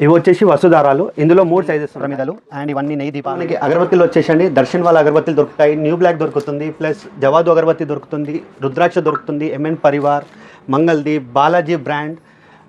ఇవి వచ్చేసి వసుధారాలు. ఇందులో 3 సైజెస్ ప్రమిదలు అండ్ ఇవన్నీ నెయ్యి దీపానికి. అగరబత్తులు వచ్చేసండి దర్శన్ వాళ్ళ అగరబత్తులు దొరుకుతాయి. న్యూ బ్లాక్ దొరుకుతుంది, ప్లస్ జవాదు అగరబత్తి దొరుకుతుంది, రుద్రాక్ష దొరుకుతుంది, MN Parivar, Mangaldeep, Balaji brand.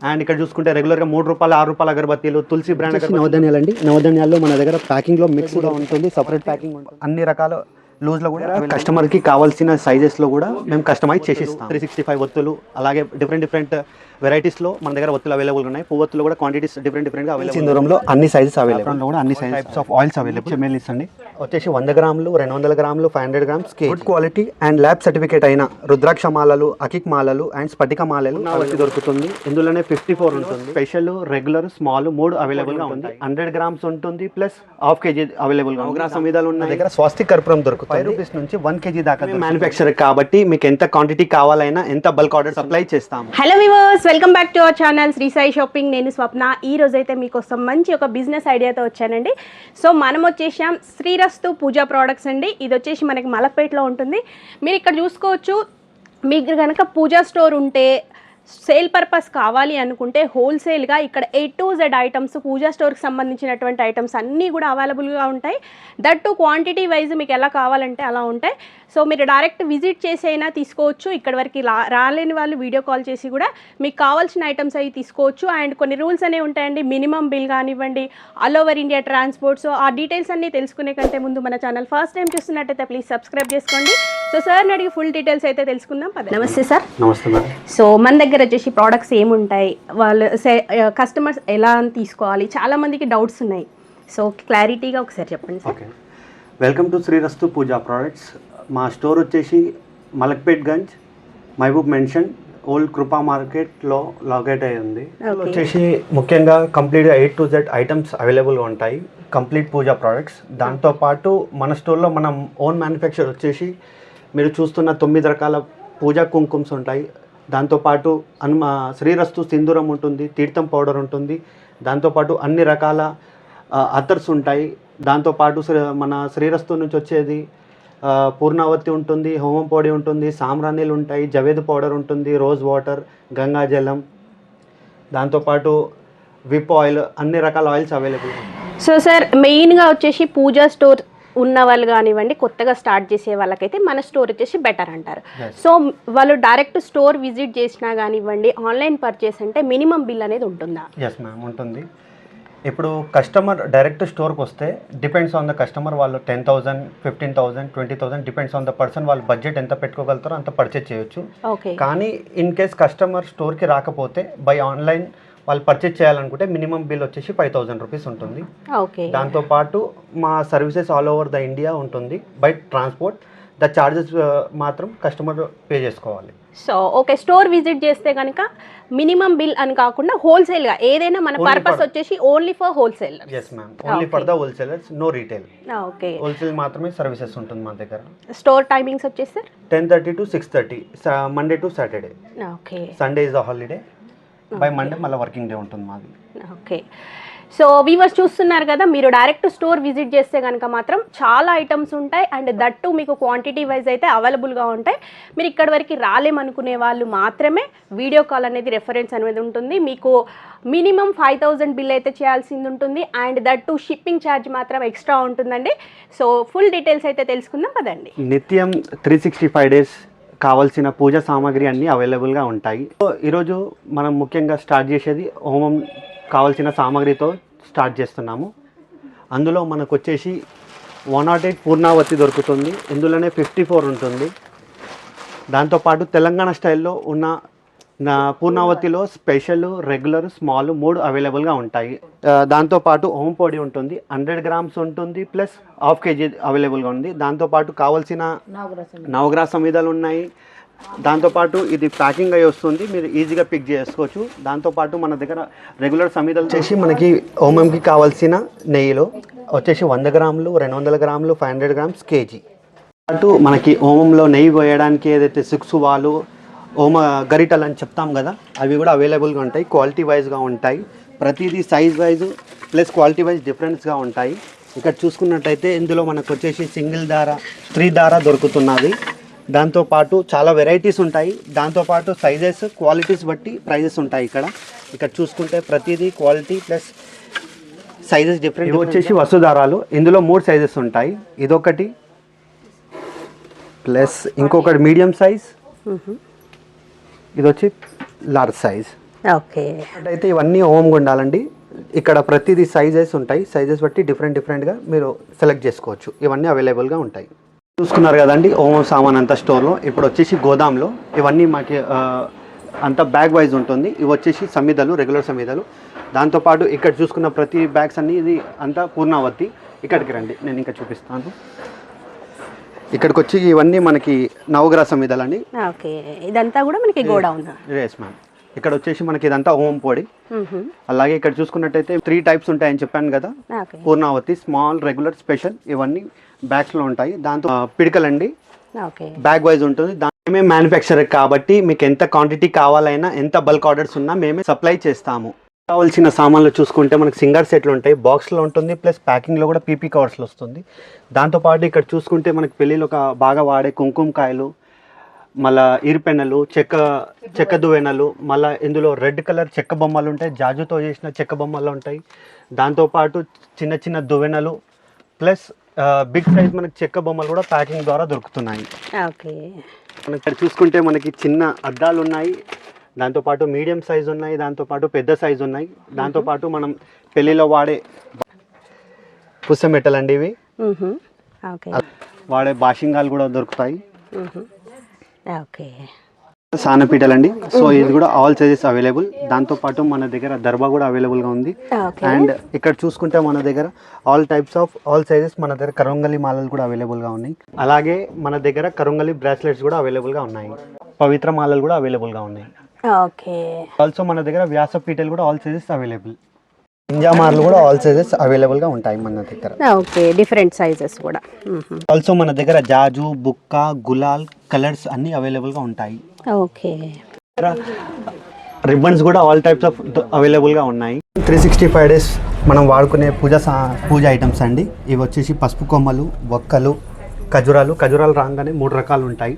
And ఇక్కడ చూసుకుంటే రెగ్యులర్గా 3 రూపాయలు 6 రూపాయల అగరబత్తీలు, తులసి బ్రాండ్ నవధాన్యాలు అండి. నవధాన్యాల్లో మన దగ్గర ప్యాకింగ్లో మిక్స్ కూడా ఉంటుంది, సపరేట్ ప్యాకింగ్ ఉంటుంది. అన్ని రకాల లూజ్లో కూడా కస్టమర్కి కావాల్సిన సైజెస్లో కూడా మేము కస్టమైజ్ చేసిస్తాం. 365 ఒత్తులు, అలాగే డిఫరెంట్ వెరైటీస్లో మన దగ్గర ఒత్తులు అవైలబుల్ ఉన్నాయి. పువ్వొత్తులు కూడా క్వాంటిటీస్ డిఫరెంట్గా అవైలబుల్. సింధూరంలో అన్ని సైజెస్ అవైలబుల్, కూడా అన్ని types of oils available. MLAs అండి వచ్చేసి 100 గ్రాములు, 200 గ్రాములు, 500 grams, good quality and lab certificate అయిన రుద్రాక్ష మాలలు, అకిక్ మాలలు అండ్ స్ఫటిక మాలలు వచ్చి దొరుకుతుంది. ఇందులోనే 54 ఉంటుంది. స్పెషల్, రెగ్యులర్, స్మాల్ 3 అవైలబుల్ గా ఉంది. 100 గ్రామ్స్ ఉంటుంది, ప్లస్ హాఫ్ కేజీ అవైలబుల్ గా. నవగ్రహ సమిధాలు ఉన్న దగ్గర స్వస్తిక్ కర్పూరం దొరుకుతుంది. 5 రూపీస్ నుంచి 1 కేజీ దాకా మ్యానుఫ్యాక్చర్ కాబట్టి మీకు ఎంత క్వాంటిటీ కావాలైనా, ఎంత బల్క్ ఆర్డర్ సప్లై చేస్తాము. Hello viewers, welcome back to our channel Shri Sai shopping. నేను స్వప్న. ఈ రోజు అయితే మీకోసం మంచి ఒక బిజినెస్ ఐడియాతో వచ్చానండి. సో మనం వచ్చేసాం శ్రీరస్తు పూజా ప్రోడక్ట్స్ అండి. ఇది వచ్చేసి మనకి మలక్పేటలో ఉంటుంది. మీరు ఇక్కడ చూసుకోవచ్చు. మీకు కనుక పూజా స్టోర్ ఉంటే, సేల్ పర్పస్ కావాలి అనుకుంటే హోల్సేల్గా ఇక్కడ A to Z ఐటమ్స్, పూజా స్టోర్కి సంబంధించినటువంటి ఐటమ్స్ అన్నీ కూడా అవైలబుల్గా ఉంటాయి. దట్ టు క్వాంటిటీ వైజ్ మీకు ఎలా కావాలంటే అలా ఉంటాయి. సో మీరు డైరెక్ట్ విజిట్ చేసి అయినా తీసుకోవచ్చు. ఇక్కడ వరకు రాలేని వాళ్ళు వీడియో కాల్ చేసి కూడా మీకు కావాల్సిన ఐటమ్స్ అవి తీసుకోవచ్చు. అండ్ కొన్ని రూల్స్ అనేవి ఉంటాయండి. మినిమం బిల్ కానివ్వండి, all over India transport. So ఆ డీటెయిల్స్ అన్నీ తెలుసుకునే కంటే ముందు మన ఛానల్ ఫస్ట్ టైం చూస్తున్నట్టయితే ప్లీజ్ సబ్స్క్రైబ్ చేసుకోండి. సో సార్ని అడిగి ఫుల్ డీటెయిల్స్ అయితే తెలుసుకుందాం. నమస్తే సార్. నమస్తే మేడం. సో మన దగ్గర వచ్చేసి ప్రోడక్ట్స్ ఏముంటాయి, వాళ్ళు కస్టమర్స్ ఎలా తీసుకోవాలి, చాలా మందికి డౌట్స్ ఉన్నాయి. సో క్లారిటీగా ఒకసారి చెప్పండి sir. Okay, welcome to Srirastu Pooja products. మా స్టోర్ వచ్చేసి మలక్పేట్ గంజ్, మహబూబ్ మెన్షన్, ఓల్డ్ కృపా మార్కెట్లో లొకేట్ అయ్యి ఉంది. వచ్చేసి ముఖ్యంగా కంప్లీట్గా A to Z ఐటమ్స్ అవైలబుల్గా ఉంటాయి, కంప్లీట్ పూజా ప్రోడక్ట్స్. దాంతోపాటు మన స్టోర్లో మనం ఓన్ మ్యానుఫ్యాక్చర్ వచ్చేసి మీరు చూస్తున్న 9 రకాల పూజా కుంకుమ్స్ ఉంటాయి. దాంతోపాటు శ్రీరస్తు సింధూరం ఉంటుంది, తీర్థం పౌడర్ ఉంటుంది. దాంతోపాటు అన్ని రకాల అతర్స్ ఉంటాయి. దాంతోపాటు మన శ్రీరస్తు నుంచి వచ్చేది పూర్ణావతి ఉంటుంది, హోమం పొడి ఉంటుంది, సాంబ్రాణీలు ఉంటాయి, జవేదు పౌడర్ ఉంటుంది, రోజ్ వాటర్, గంగాజలం, దాంతోపాటు విప్ ఆయిల్, అన్ని రకాల ఆయిల్స్ అవైలబుల్ ఉంటాయి. సో సార్ మెయిన్గా వచ్చేసి పూజా స్టోర్ ఉన్న వాళ్ళు కానివ్వండి, కొత్తగా స్టార్ట్ చేసే వాళ్ళకైతే మన స్టోర్ వచ్చేసి బెటర్ అంటారు. సో వాళ్ళు డైరెక్ట్ స్టోర్ విజిట్ చేసినా కానివ్వండి, ఆన్లైన్ పర్చేస్ అంటే మినిమం బిల్ అనేది ఉంటుందా? ఎస్ మ్యామ్, ఉంటుంది. ఇప్పుడు కస్టమర్ డైరెక్ట్ స్టోర్కి వస్తే డిపెండ్స్ ఆన్ ద కస్టమర్. వాళ్ళు 10,000, 15,000, 20,000 డిపెండ్స్ ఆన్ ద పర్సన్. వాళ్ళు బడ్జెట్ ఎంత పెట్టుకోగలుగుతారో అంత పర్చేజ్ చేయొచ్చు. కానీ ఇన్ కేస్ కస్టమర్ స్టోర్కి రాకపోతే బై ఆన్లైన్ వాళ్ళు పర్చేజ్ చేయాలనుకుంటే మినిమం బిల్ వచ్చేసి 5,000 రూపీస్ ఉంటుంది. దాంతోపాటు మా services all over the India ఉంటుంది బై ట్రాన్స్పోర్ట్. ద చార్జెస్ మాత్రం కస్టమర్ పే చేసుకోవాలి. సో ఓకే, స్టోర్ విజిట్ చేస్తే కనుక మినిమం బిల్ అని కాకుండా హోల్సేల్గా ఏదైనా మన పర్పస్ వచ్చేసి only for wholesale. Yes ma'am, only for the wholesalers, no retail. Okay, wholesale మాత్రమే సర్వీసెస్ ఉంటుంది మా దగ్గర. స్టోర్ టైమింగ్స్ వచ్చేసి 10:30 to 6:30, Monday to Saturday. Okay, Sunday is the holiday. By Monday మళ్ళీ వర్కింగ్ డే ఉంటుంది మాది. ఓకే, సో వీవర్స్ చూస్తున్నారు కదా, మీరు డైరెక్ట్ స్టోర్ విజిట్ చేస్తే కనుక మాత్రం చాలా ఐటమ్స్ ఉంటాయి. అండ్ దట్టు మీకు క్వాంటిటీ వైజ్ అయితే అవైలబుల్గా ఉంటాయి. మీరు ఇక్కడ వరకు రాలేమనుకునే వాళ్ళు మాత్రమే వీడియో కాల్ అనేది రెఫరెన్స్ అనేది ఉంటుంది. మీకు మినిమం 5,000 బిల్ అయితే చేయాల్సింది ఉంటుంది. అండ్ దట్టు షిప్పింగ్ ఛార్జ్ మాత్రం ఎక్స్ట్రా ఉంటుందండి. సో ఫుల్ డీటెయిల్స్ అయితే తెలుసుకుందాం పదండి. నిత్యం 365 డేస్ కావాల్సిన పూజా సామాగ్రి అన్నీ అవైలబుల్గా ఉంటాయి. సో ఈరోజు మనం ముఖ్యంగా స్టార్ట్ చేసేది హోమం కావాల్సిన సామాగ్రితో స్టార్ట్ చేస్తున్నాము. అందులో మనకు వచ్చేసి 108 పూర్ణావతి దొరుకుతుంది. ఇందులోనే 54 ఉంటుంది. దాంతోపాటు తెలంగాణ స్టైల్లో ఉన్న పూర్ణావతిలో స్పెషల్, రెగ్యులర్, స్మాల్ 3 అవైలబుల్గా ఉంటాయి. దాంతోపాటు హోం పొడి ఉంటుంది, 100 గ్రామ్స్ ఉంటుంది, ప్లస్ హాఫ్ కేజీ అవైలబుల్గా ఉంది. దాంతోపాటు కావాల్సిన నవగ్రహ సమిధాలు ఉన్నాయి. దాంతోపాటు ఇది ప్యాకింగ్ అయ్యి వస్తుంది, మీరు ఈజీగా పిక్ చేసుకోవచ్చు. దాంతోపాటు మన దగ్గర రెగ్యులర్ సమిధాలు వచ్చేసి మనకి హోమంకి కావాల్సిన నెయ్యిలో వచ్చేసి 100 గ్రాములు, 200 గ్రాములు, 500 గ్రామ్స్, కేజీ. అటు మనకి హోమంలో నెయ్యి పోయడానికి ఏదైతే 6 వాలు హోమ గరిటలు అని చెప్తాం కదా, అవి కూడా అవైలబుల్గా ఉంటాయి. క్వాలిటీ వైజ్గా ఉంటాయి. ప్రతిదీ size wise plus quality wise డిఫరెన్స్గా ఉంటాయి. ఇక్కడ చూసుకున్నట్టయితే ఇందులో మనకు వచ్చేసి సింగిల్ దార, 3 దార దొరుకుతున్నది. దాంతోపాటు చాలా వెరైటీస్ ఉంటాయి. దాంతోపాటు సైజెస్, క్వాలిటీస్ బట్టి ప్రైజెస్ ఉంటాయి. ఇక్కడ చూసుకుంటే ప్రతిదీ క్వాలిటీ ప్లస్ సైజెస్ డిఫరెంట్. ఇవి వచ్చేసి వసుధారాలు. ఇందులో 3 సైజెస్ ఉంటాయి. ఇదొకటి ప్లస్ ఇంకొకటి మీడియం సైజ్, ఇది వచ్చి లార్జ్ సైజ్. ఓకే. అయితే ఇవన్నీ హోమ్గా ఉండాలండి. ఇక్కడ ప్రతిదీ సైజెస్ ఉంటాయి. సైజెస్ బట్టి డిఫరెంట్గా మీరు సెలెక్ట్ చేసుకోవచ్చు. ఇవన్నీ అవైలబుల్గా ఉంటాయి. చూసుకున్నారు కదండి హోమ్ సామాన్ అంతా స్టోర్లో. ఇప్పుడు వచ్చేసి గోదాంలో ఇవన్నీ మాకు అంతా బ్యాగ్ వైజ్ ఉంటుంది. ఇవి వచ్చేసి సమిధలు, రెగ్యులర్ సమిధలు. దాంతోపాటు ఇక్కడ చూసుకున్న ప్రతి బ్యాగ్స్ అన్నీ ఇది అంతా పూర్ణావతి. ఇక్కడికి రండి, నేను ఇంకా చూపిస్తాను. ఇక్కడికి వచ్చి ఇవన్నీ మనకి నవగ్రహ సమిధలు అండి. ఓకే, ఇదంతా కూడా మనకి గోడౌన్. Yes ma'am. ఇక్కడ వచ్చేసి మనకి ఇదంతా హోమ్ పొడి. అలాగే ఇక్కడ చూసుకున్నట్టయితే 3 టైప్స్ ఉంటాయని చెప్పాను కదా. పూర్ణావతి, స్మాల్, రెగ్యులర్, స్పెషల్. ఇవన్నీ బ్యాగ్స్ లో ఉంటాయి. దాంతో పిడికలండి, బ్యాగ్ వైజ్ ఉంటుంది. మేమే మ్యానుఫ్యాక్చరర్ కాబట్టి మీకు ఎంత క్వాంటిటీ కావాలైనా, ఎంత బల్క్ ఆర్డర్స్ ఉన్నా మేమే సప్లై చేస్తాము. కావాల్సిన సామాన్లు చూసుకుంటే మనకి సింగర్ సెట్లు ఉంటాయి, బాక్స్లో ఉంటుంది, ప్లస్ ప్యాకింగ్లో కూడా పీపీ కవర్స్లో వస్తుంది. దాంతోపాటు ఇక్కడ చూసుకుంటే మనకి పెళ్ళిలో ఒక బాగా వాడే కుంకుమకాయలు, మళ్ళీ ఈరిపెన్నెలు, చెక్క దువ్వెనలు, మళ్ళీ ఇందులో రెడ్ కలర్ చెక్క బొమ్మలు ఉంటాయి, జాజుతో చేసిన చెక్క బొమ్మలు ఉంటాయి. దాంతోపాటు చిన్న చిన్న దువ్వెనలు ప్లస్ బిగ్ సైజ్ మనకి చెక్క బొమ్మలు కూడా ప్యాకింగ్ ద్వారా దొరుకుతున్నాయి. ఓకే. మనకి ఇక్కడ చూసుకుంటే మనకి చిన్న అద్దాలు ఉన్నాయి, దాంతోపాటు మీడియం సైజ్ ఉన్నాయి, దాంతోపాటు పెద్ద సైజు ఉన్నాయి. దాంతోపాటు మనం పెళ్ళిలో వాడే పుస్తమెట్టలు అండి ఇవి. వాడే బాషింగాలు కూడా దొరుకుతాయి. ఓకే. సానపీటలు అండి. సో ఇది కూడా ఆల్ సైజెస్ అవైలబుల్. దాంతోపాటు మన దగ్గర దర్బా కూడా అవైలబుల్గా ఉంది. అండ్ ఇక్కడ చూసుకుంటే మన దగ్గర all types of all sizes, మన దగ్గర కరంగలి మాలలు కూడా అవైలబుల్గా ఉన్నాయి. అలాగే మన దగ్గర కరంగలి బ్రాస్లెట్స్ కూడా అవైలబుల్గా ఉన్నాయి. పవిత్ర మాలలు కూడా అవైలబుల్గా ఉన్నాయి. ఓకే. ఆల్సో మన దగ్గర వ్యాసపీటలు కూడా ఆల్ సైజెస్ అవైలబుల్. ఇంజామార్లు కూడా ఆల్ సైజెస్ అవైలబుల్గా ఉంటాయి మన దగ్గర. ఓకే, డిఫరెంట్ సైజెస్ కూడా. ఆల్సో మన దగ్గర జాజు, బుక్క, గులాల్ కలర్స్ అన్నీ అవైలబుల్గా ఉంటాయి. ఓకే. రిబ్బన్స్ కూడా ఆల్ టైప్స్ ఆఫ్ అవైలబుల్గా ఉన్నాయి. 365 డేస్ మనం వాడుకునే పూజ ఐటమ్స్ అండి. ఇవి వచ్చేసి పసుపు కొమ్మలు, ఒక్కలు, ఖజురాలు రాగానే 3 రకాలు ఉంటాయి.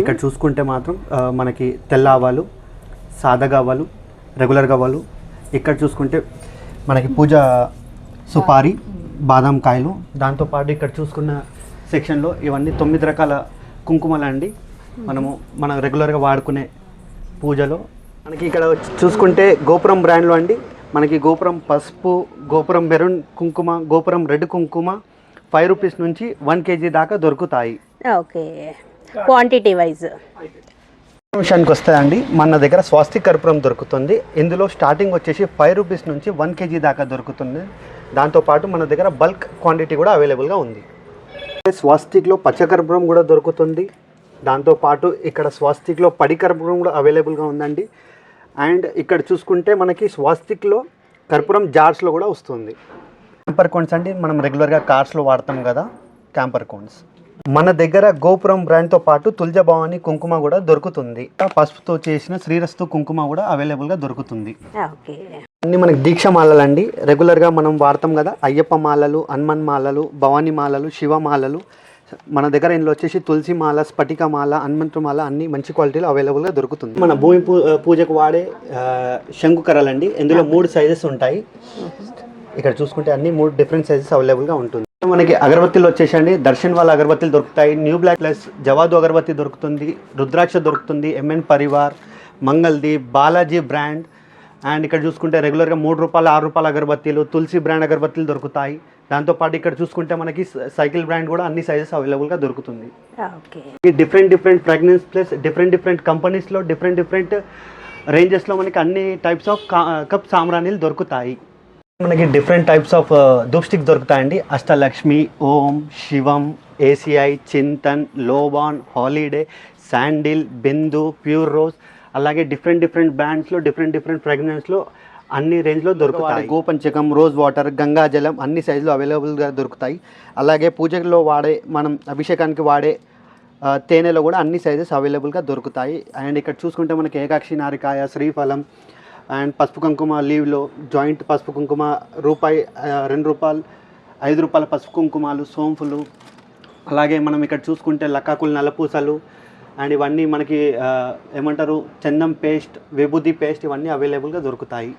ఇక్కడ చూసుకుంటే మాత్రం మనకి తెల్ల ఆవాలు, సాదా గవ్వలు, రెగ్యులర్ గవ్వలు. ఇక్కడ చూసుకుంటే మనకి పూజ సుపారి, బాదం కాయలు. దాంతోపాటు ఇక్కడ చూసుకున్న సెక్షన్లో ఇవన్నీ 9 రకాల కుంకుమలు అండి. మనం రెగ్యులర్గా వాడుకునే పూజలో మనకి ఇక్కడ చూసుకుంటే గోపురం బ్రాండ్లో అండి. మనకి గోపురం పసుపు, గోపురం మెరూన్ కుంకుమ, గోపురం రెడ్ కుంకుమ 5 రూపీస్ నుంచి 1 kg దాకా దొరుకుతాయి. ఓకే, క్వాంటిటీ వైజ్ విషయానికి వస్తాయండి. మన దగ్గర స్వాస్తిక్ కర్పూరం దొరుకుతుంది. ఇందులో స్టార్టింగ్ వచ్చేసి 5 రూపీస్ నుంచి 1 kg దాకా దొరుకుతుంది. దాంతోపాటు మన దగ్గర బల్క్ క్వాంటిటీ కూడా అవైలబుల్గా ఉంది. స్వాస్తిక్లో పచ్చకర్పూరం కూడా దొరుకుతుంది. దాంతోపాటు ఇక్కడ స్వాస్తిక్లో పడి కర్పూరం కూడా అవైలబుల్గా ఉందండి. అండ్ ఇక్కడ చూసుకుంటే మనకి స్వాస్తిక్లో కర్పూరం జార్స్లో కూడా వస్తుంది. క్యాంపర్ కోన్స్ అండి, మనం రెగ్యులర్గా కార్స్లో వాడతాం కదా, క్యాంపర్ కోన్స్. మన దగ్గర గోపురం బ్రాండ్తో పాటు తుల్జభవాని కుంకుమ కూడా దొరుకుతుంది. పసుపుతో చేసిన శ్రీరస్తు కుంకుమ కూడా అవైలబుల్గా దొరుకుతుంది. అన్నీ మనకి దీక్ష మాలలు అండి. రెగ్యులర్గా మనం వాడతాం కదా, అయ్యప్ప మాలలు, హనుమాన్ మాలలు, భవానీ మాలలు, శివ మాలలు. మన దగ్గర ఇందులో వచ్చేసి తులసి మాల, స్ఫటిక మాల, హనుమంతు మాల అన్ని మంచి క్వాలిటీలో అవైలబుల్గా దొరుకుతుంది. మన భూమి పూజకు వాడే శంకుకర్రలండి. ఇందులో 3 సైజెస్ ఉంటాయి. ఇక్కడ చూసుకుంటే అన్ని 3 డిఫరెంట్ సైజెస్ అవైలబుల్గా ఉంటుంది. మనకి అగరబత్తీలు వచ్చేసండి, దర్శన్ వాళ్ళ అగరబత్తీలు దొరుకుతాయి. న్యూ బ్లాక్ ప్లస్ జవాదు అగరబత్తి దొరుకుతుంది, రుద్రాక్ష దొరుకుతుంది, MN Parivar, Mangaldeep, Balaji brand. And ఇక్కడ చూసుకుంటే రెగ్యులర్గా 3 రూపాయల 6 రూపాయల అగరబత్తీలు, తులసి బ్రాండ్ అగరబత్తీలు దొరుకుతాయి. దాంతోపాటు ఇక్కడ చూసుకుంటే మనకి సైకిల్ బ్రాండ్ కూడా అన్ని సైజెస్ అవైలబుల్గా దొరుకుతుంది. డిఫరెంట్ ఫ్రాగ్రెన్స్ ప్లస్ డిఫరెంట్ కంపెనీస్లో డిఫరెంట్ రేంజెస్లో మనకి అన్ని టైప్స్ ఆఫ్ కప్ సామ్రాణీలు దొరుకుతాయి. మనకి different types of dhoop sticks దొరుకుతాయండి. అష్టలక్ష్మి, ఓం, శివం, ఏసిఐ, చింతన్, లోబాన్, హాలిడే, శాండిల్, బిందు, ప్యూర్ రోజ్. అలాగే డిఫరెంట్ బ్రాండ్స్లో డిఫరెంట్ ఫ్రాగ్రెన్స్లో అన్ని రేంజ్లో దొరుకుతాయి. గోపంచకం, రోజ్ వాటర్, గంగాజలం అన్ని సైజులో అవైలబుల్గా దొరుకుతాయి. అలాగే పూజలో వాడే, మనం అభిషేకానికి వాడే తేనెలో కూడా అన్ని సైజెస్ అవైలబుల్గా దొరుకుతాయి. అండ్ ఇక్కడ చూసుకుంటే మనకి ఏకాక్షి నారికాయ, శ్రీఫలం అండ్ పసుపు కుంకుమ లీవ్లో జాయింట్ పసుపు కుంకుమ రూపాయి, 2 రూపాయలు, 5 రూపాయల పసుపు కుంకుమాలు, సోంపులు. అలాగే మనం ఇక్కడ చూసుకుంటే లక్కాకులు, నల్లపూసలు అండ్ ఇవన్నీ మనకి ఏమంటారు చందం పేస్ట్, విభూది పేస్ట్ ఇవన్నీ అవైలబుల్గా దొరుకుతాయి.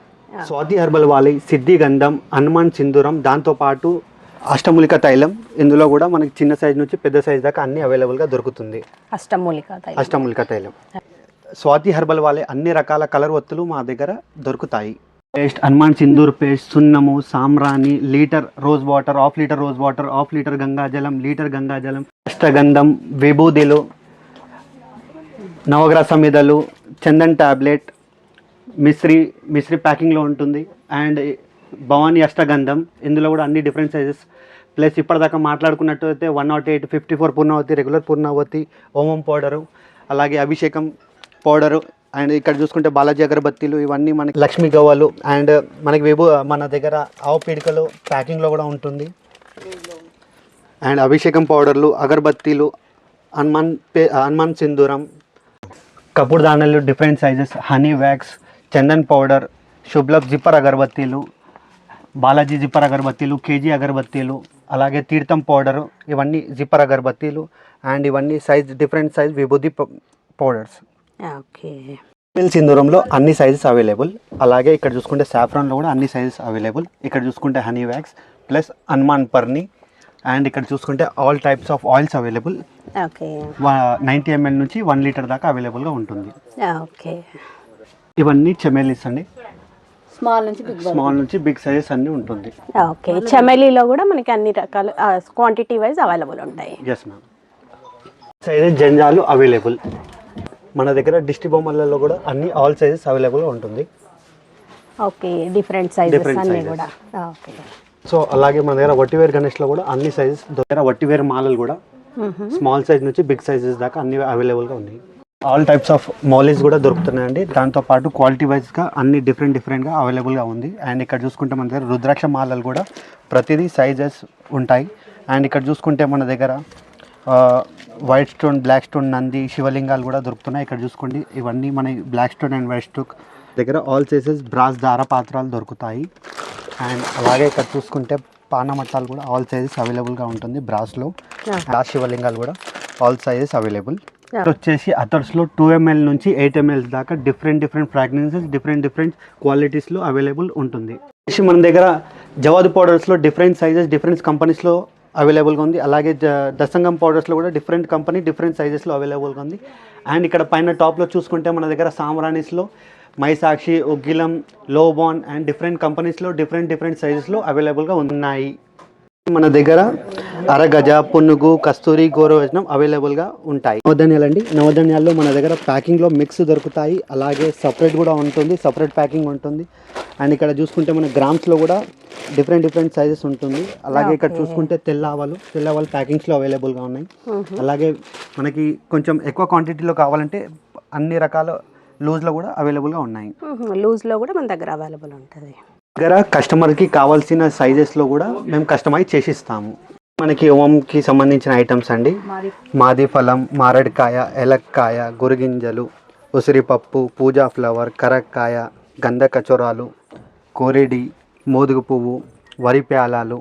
స్వాతి హెర్బల్ వాలీ, సిద్ధి గంధం, హనుమాన్ సింధూరం, దాంతోపాటు అష్టమూలిక తైలం. ఇందులో కూడా మనకి చిన్న సైజ్ నుంచి పెద్ద సైజ్ దాకా అన్ని అవైలబుల్గా దొరుకుతుంది. అష్టమూలిక తైలం. స్వాతి హెర్బల్ వాలే అన్ని రకాల కలర్ ఒత్తులు మా దగ్గర దొరుకుతాయి. పేస్ట్, హనుమాన్ సింధూర్ పేస్ట్, సున్నము, సాంబ్రాణి, litre rose water, half litre rose water, half litre గంగాజలం, లీటర్ గంగాజలం, అష్టగంధం, విభూదిలు, నవగ్రహ సమిధలు, చందన్ టాబ్లెట్, మిశ్రీ ప్యాకింగ్లో ఉంటుంది. అండ్ భవానీ అష్టగంధం, ఇందులో కూడా అన్ని డిఫరెంట్ సైజెస్. ప్లస్ ఇప్పటిదాకా మాట్లాడుకున్నట్టు అయితే 108, 54 పూర్ణావతి, రెగ్యులర్ పూర్ణావతి, ఓమం పౌడరు, అలాగే అభిషేకం పౌడరు. అండ్ ఇక్కడ చూసుకుంటే బాలాజీ అగరబత్తీలు, ఇవన్నీ మనకి లక్ష్మీ గవ్వలు. అండ్ మనకి మన దగ్గర ఆవు పీడికలు ప్యాకింగ్లో కూడా ఉంటుంది. అండ్ అభిషేకం పౌడర్లు, అగరబత్తీలు, హనుమాన్ సింధూరం, కపూర్ దానాలు డిఫరెంట్ సైజెస్, హనీ వ్యాక్స్, చందన్ పౌడర్, శుభ్లబ్ జిప్పర్ అగరబత్తీలు, బాలాజీ జిప్పర్ అగరబత్తీలు, కేజీ అగరబత్తీలు, అలాగే తీర్థం పౌడరు, ఇవన్నీ జిప్పర్ అగరబత్తీలు. అండ్ ఇవన్నీ సైజ్ డిఫరెంట్ సైజ్ విభూది పౌడర్స్. ఓకే. సింధూరంలో అన్ని సైజెస్ అవైలబుల్. అలాగే ఇక్కడ చూసుకుంటే సాఫ్రాన్లో కూడా అన్ని సైజెస్ అవైలబుల్. ఇక్కడ చూసుకుంటే హనీ వ్యాక్స్ ప్లస్ హనుమాన్ పర్ని. అండ్ ఇక్కడ చూసుకుంటే all types of oils available. Okay. 90 ml నుంచి 1 లీటర్ దాకా అవైలబుల్గా ఉంటుంది. ఓకే. ఇవన్నీ చెమేలీస్ అండి. స్మాల్ నుంచి బిగ్ సైజెస్ అన్నీ ఉంటుంది. ఓకే. చమేలీలో కూడా మనకి అన్ని రకాల క్వాంటిటీ వైజ్ అవైలబుల్ ఉంటాయి. Yes ma'am. సైజెస్ జంజాలు అవైలబుల్ మన దగ్గర. దిష్టి బొమ్మలలో కూడా అన్ని ఆల్ సైజెస్ అవైలబుల్గా ఉంటుంది. ఓకే. డిఫరెంట్ సైజెస్ అన్నీ కూడా. ఓకే. సో అలాగే మన దగ్గర వట్టివేర్ గణేష్లో కూడా అన్ని సైజెస్ దగ్గర. వట్టివేర్ మాలలు కూడా స్మాల్ సైజ్ నుంచి బిగ్ సైజెస్ దాకా అన్ని అవైలబుల్గా ఉన్నాయి. ఆల్ టైప్స్ ఆఫ్ మౌలీస్ కూడా దొరుకుతున్నాయండి. దాంతోపాటు క్వాలిటీ వైజ్గా అన్ని డిఫరెంట్గా అవైలబుల్గా ఉంది. అండ్ ఇక్కడ చూసుకుంటే మన దగ్గర రుద్రాక్ష మాలలు కూడా ప్రతిదీ సైజెస్ ఉంటాయి. అండ్ ఇక్కడ చూసుకుంటే మన దగ్గర white stone, black stone, Nandi, శివలింగాలు కూడా దొరుకుతున్నాయి. ఇక్కడ చూసుకోండి, ఇవన్నీ మన black stone and white stone దగ్గర ఆల్ సైజెస్ బ్రాస్ దారపాత్రాలు దొరుకుతాయి. అండ్ అలాగే ఇక్కడ చూసుకుంటే పానమట్టాలు కూడా ఆల్ సైజెస్ అవైలబుల్గా ఉంటుంది. బ్రాస్లో బ్రాస్ శివలింగాలు కూడా ఆల్ సైజెస్ అవైలబుల్. వచ్చేసి అథర్స్లో 2 ml నుంచి 8 ml దాకా డిఫరెంట్ ఫ్రాగ్రెన్సెస్ డిఫరెంట్ క్వాలిటీస్లో అవైలబుల్ ఉంటుంది. మన దగ్గర జవాదు పౌడర్స్లో డిఫరెంట్ సైజెస్ డిఫరెంట్ కంపెనీస్లో అవైలబుల్గా ఉంది. అలాగే దసంగం పౌడర్స్లో కూడా డిఫరెంట్ కంపెనీ డిఫరెంట్ సైజెస్లో అవైలబుల్గా ఉంది. అండ్ ఇక్కడ పైన టాప్లో చూసుకుంటే మన దగ్గర సాంబ్రాణిస్లో మైసాక్షి, ఉగ్గిలం, లోబాన్ అండ్ డిఫరెంట్ కంపెనీస్లో డిఫరెంట్ సైజెస్లో అవైలబుల్గా ఉన్నాయి. మన దగ్గర అరగజ, పునుగు, కస్తూరి, గోరువచనం అవైలబుల్గా ఉంటాయి. నవధాన్యాలు అండి. నవధాన్యాల్లో మన దగ్గర ప్యాకింగ్లో మిక్స్ దొరుకుతాయి. అలాగే సపరేట్ కూడా ఉంటుంది, సపరేట్ ప్యాకింగ్ ఉంటుంది. అండ్ ఇక్కడ చూసుకుంటే మన గ్రామ్స్లో కూడా డిఫరెంట్ సైజెస్ ఉంటుంది. అలాగే ఇక్కడ చూసుకుంటే తెల్లవాళ్ళు ప్యాకింగ్స్లో అవైలబుల్గా ఉన్నాయి. అలాగే మనకి కొంచెం ఎక్కువ క్వాంటిటీలో కావాలంటే అన్ని రకాల లూజ్లో కూడా అవైలబుల్గా ఉన్నాయి. లూజ్లో కూడా మన దగ్గర అవైలబుల్ ఉంటుంది. దగ్గర కస్టమర్కి కావాల్సిన సైజెస్లో కూడా మేము కస్టమైజ్ చేసిస్తాము. మనకి ఓంకి సంబంధించిన ఐటమ్స్ అండి. మాది ఫలం, మారడికాయ, ఎలక్కాయ, గురిగింజలు, ఉసిరిపప్పు, పూజా ఫ్లవర్, కరక్కాయ, గంధ కచోరాలు, కోరిడి, మోదుగు పువ్వు, వరి ప్యాలాలు,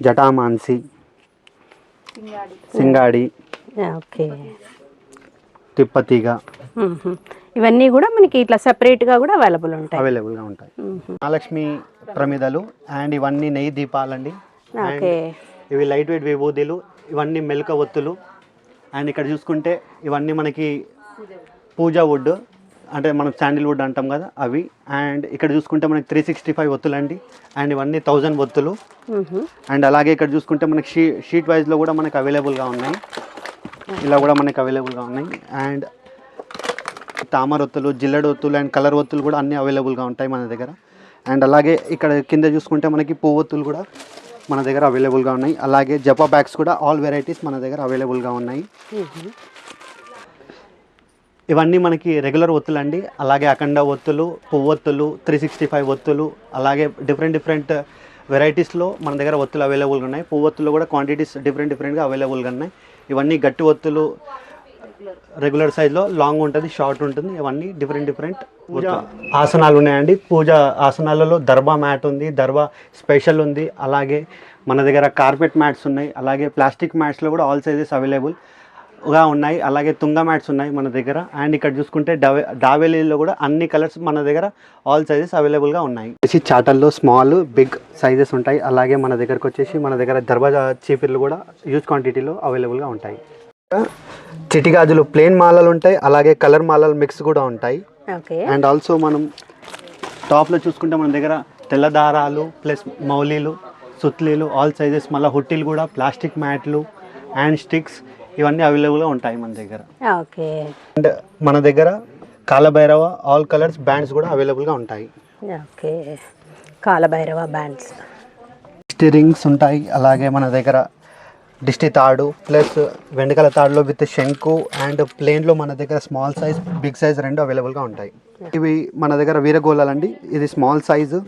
జటామాన్సి, సింగాడి, ఓకే, తిప్పతీగ, ఇవన్నీ కూడా మనకి ఇట్లా సెపరేట్గా కూడా అవైలబుల్గా ఉంటాయి. మహాలక్ష్మి ప్రమిదలు అండ్ ఇవన్నీ నెయ్యి దీపాలండి. ఇవి లైట్ వెయిట్ విభూతులు, ఇవన్నీ మెలక ఒత్తులు. అండ్ ఇక్కడ చూసుకుంటే ఇవన్నీ మనకి పూజా వుడ్, అంటే మనం శాండిల్వుడ్ అంటాం కదా అవి. అండ్ ఇక్కడ చూసుకుంటే మనకి 365 ఒత్తులు అండి. అండ్ ఇవన్నీ 1000 ఒత్తులు. అండ్ అలాగే ఇక్కడ చూసుకుంటే మనకి షీట్ వైజ్లో కూడా మనకి అవైలబుల్గా ఉన్నాయి. ఇలా కూడా మనకి అవైలబుల్గా ఉన్నాయి. అండ్ తామర ఒత్తులు, జిల్లెడు ఒత్తులు అండ్ కలర్ ఒత్తులు కూడా అన్నీ అవైలబుల్గా ఉంటాయి మన దగ్గర. అండ్ అలాగే ఇక్కడ కింద చూసుకుంటే మనకి పువ్వొత్తులు కూడా మన దగ్గర అవైలబుల్గా ఉన్నాయి. అలాగే జపా బ్యాగ్స్ కూడా ఆల్ వెరైటీస్ మన దగ్గర అవైలబుల్గా ఉన్నాయి. ఇవన్నీ మనకి రెగ్యులర్ ఒత్తులు అండి. అలాగే అఖండ ఒత్తులు, పువ్వొత్తులు, 365 ఒత్తులు, అలాగే డిఫరెంట్ వెరైటీస్లో మన దగ్గర ఒత్తులు అవైలబుల్గా ఉన్నాయి. పువ్వొత్తులు కూడా క్వాంటిటీస్ డిఫరెంట్గా అవైలబుల్గా ఉన్నాయి. ఇవన్నీ గట్టి ఒత్తులు రెగ్యులర్ సైజ్లో, లాంగ్ ఉంటుంది, షార్ట్ ఉంటుంది. ఇవన్నీ డిఫరెంట్ పూజ ఆసనాలు ఉన్నాయండి. పూజ ఆసనాలలో దర్బా మ్యాట్ ఉంది, దర్బా స్పెషల్ ఉంది. అలాగే మన దగ్గర కార్పెట్ మ్యాట్స్ ఉన్నాయి. అలాగే ప్లాస్టిక్ మ్యాట్స్లో కూడా ఆల్ సైజెస్ అవైలబుల్. గా ఉన్నాయి, అలాగే తుంగ మ్యాట్స్ ఉన్నాయి మన దగ్గర. అండ్ ఇక్కడ చూసుకుంటే డావెలీలో కూడా అన్ని కలర్స్ మన దగ్గర ఆల్ సైజెస్ అవైలబుల్గా ఉన్నాయి. వచ్చేసి చాటల్లో స్మాల్ బిగ్ సైజెస్ ఉంటాయి. అలాగే మన దగ్గరకు వచ్చేసి మన దగ్గర దర్వాజా చీపిర్లు కూడా యూజ్ క్వాంటిటీలో అవైలబుల్గా ఉంటాయి. చిటిగాజులు ప్లెయిన్ మాలలు ఉంటాయి, అలాగే కలర్ మాలలు మిక్స్ కూడా ఉంటాయి. అండ్ ఆల్సో మనం టాప్లో చూసుకుంటే మన దగ్గర తెల్ల దారాలు ప్లస్ మౌలీలు, సుత్లీలు, ఆల్ సైజెస్, మళ్ళీ హుట్టీలు కూడా, ప్లాస్టిక్ మ్యాట్లు, హ్యాండ్ స్టిక్స్ ఇవన్నీ అవైలబుల్గా ఉంటాయి మన దగ్గర. ఓకే. అండ్ మన దగ్గర కాలభైరవ ఆల్ కలర్స్ బ్యాండ్స్ కూడా అవైలబుల్గా ఉంటాయి. ఓకే, కాలభైరవ బ్యాండ్స్, డిస్టి రింగ్స్ ఉంటాయి. అలాగే మన దగ్గర డిస్టి తాడు ప్లస్ వెండికల తాడులో విత్ శంకు అండ్ ప్లేన్లో మన దగ్గర స్మాల్ సైజ్ బిగ్ సైజ్ రెండు అవైలబుల్గా ఉంటాయి. ఇవి మన దగ్గర వీరగోళాలండి. ఇది స్మాల్ సైజు,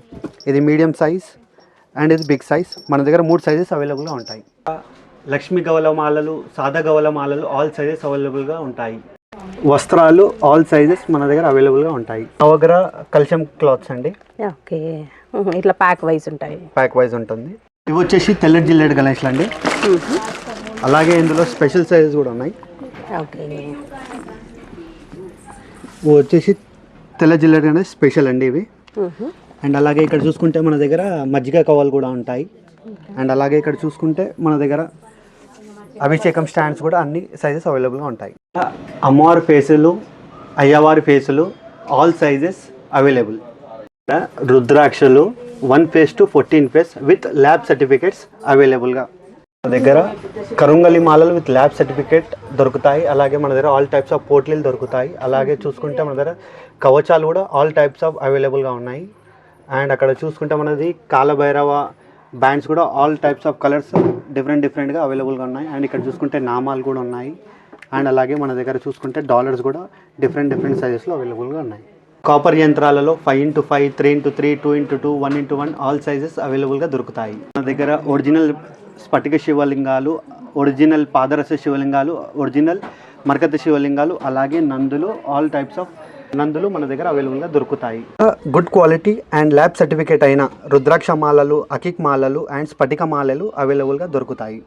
ఇది మీడియం సైజ్ అండ్ ఇది బిగ్ సైజ్. మన దగ్గర 3 సైజెస్ అవైలబుల్గా ఉంటాయి. లక్ష్మీ గవల మాలలు, సాదా గవల మాలలు ఆల్ సైజెస్ అవైలబుల్గా ఉంటాయి. వస్త్రాలు ఆల్ సైజెస్ మన దగ్గర అవైలబుల్గా ఉంటాయి. నవగ్రహ కల్చం క్లాత్స్ అండి. ఓకే, ఇట్లా ప్యాక్ వైజ్ ఉంటాయి. ప్యాక్ వైజ్ ఉంటుంది. ఇవి వచ్చేసి తెల్లటి జిల్లేడు గణేష్లు అండి. అలాగే ఇందులో స్పెషల్ సైజెస్ కూడా ఉన్నాయి. ఓకే, ఇవి వచ్చేసి తెల్ల జిల్లేడు గణేష్ స్పెషల్ అండి ఇవి. అండ్ అలాగే ఇక్కడ చూసుకుంటే మన దగ్గర మజ్జిగ కవ్వాలు కూడా ఉంటాయి. అండ్ అలాగే ఇక్కడ చూసుకుంటే మన దగ్గర అభిషేకం స్టాండ్స్ కూడా అన్ని సైజెస్ అవైలబుల్గా ఉంటాయి. అమ్మవారి ఫేసులు, అయ్యవారి ఫేసులు ఆల్ సైజెస్ అవైలబుల్. రుద్రాక్షలు 1 face to 14 face with lab certificates అవైలబుల్గా. మన దగ్గర కరుంగలి మాలలు విత్ ల్యాబ్ సర్టిఫికేట్ దొరుకుతాయి. అలాగే మన దగ్గర ఆల్ టైప్స్ ఆఫ్ పోట్లీలు దొరుకుతాయి. అలాగే చూసుకుంటే మన దగ్గర కవచాలు కూడా ఆల్ టైప్స్ ఆఫ్ అవైలబుల్గా ఉన్నాయి. అండ్ అక్కడ చూసుకుంటే మనది కాలభైరవ బ్యాండ్స్ కూడా ఆల్ టైప్స్ ఆఫ్ కలర్స్ డిఫరెంట్గా అవైలబుల్గా ఉన్నాయి. అండ్ ఇక్కడ చూసుకుంటే నామాలు కూడా ఉన్నాయి. అండ్ అలాగే మన దగ్గర చూసుకుంటే డాలర్స్ కూడా డిఫరెంట్ సైజెస్లో అవైలబుల్గా ఉన్నాయి. Copper యంత్రాలలో 5x5, 3x3, 2x2, 1x1 all sizes అవైలబుల్గా దొరుకుతాయి. మన దగ్గర ఒరిజినల్ స్ఫటిక శివలింగాలు, ఒరిజినల్ పాదరస శివలింగాలు, ఒరిజినల్ మరకత శివలింగాలు, అలాగే నందులు ఆల్ టైప్స్ ఆఫ్ నందులు మన దగ్గర అవైలబుల్గా దొరుకుతాయి. Good quality and lab certificate అయిన రుద్రాక్ష మాలలు, అకిక్ మాలలు అండ్ స్ఫటిక మాలలు అవైలబుల్గా దొరుకుతాయి.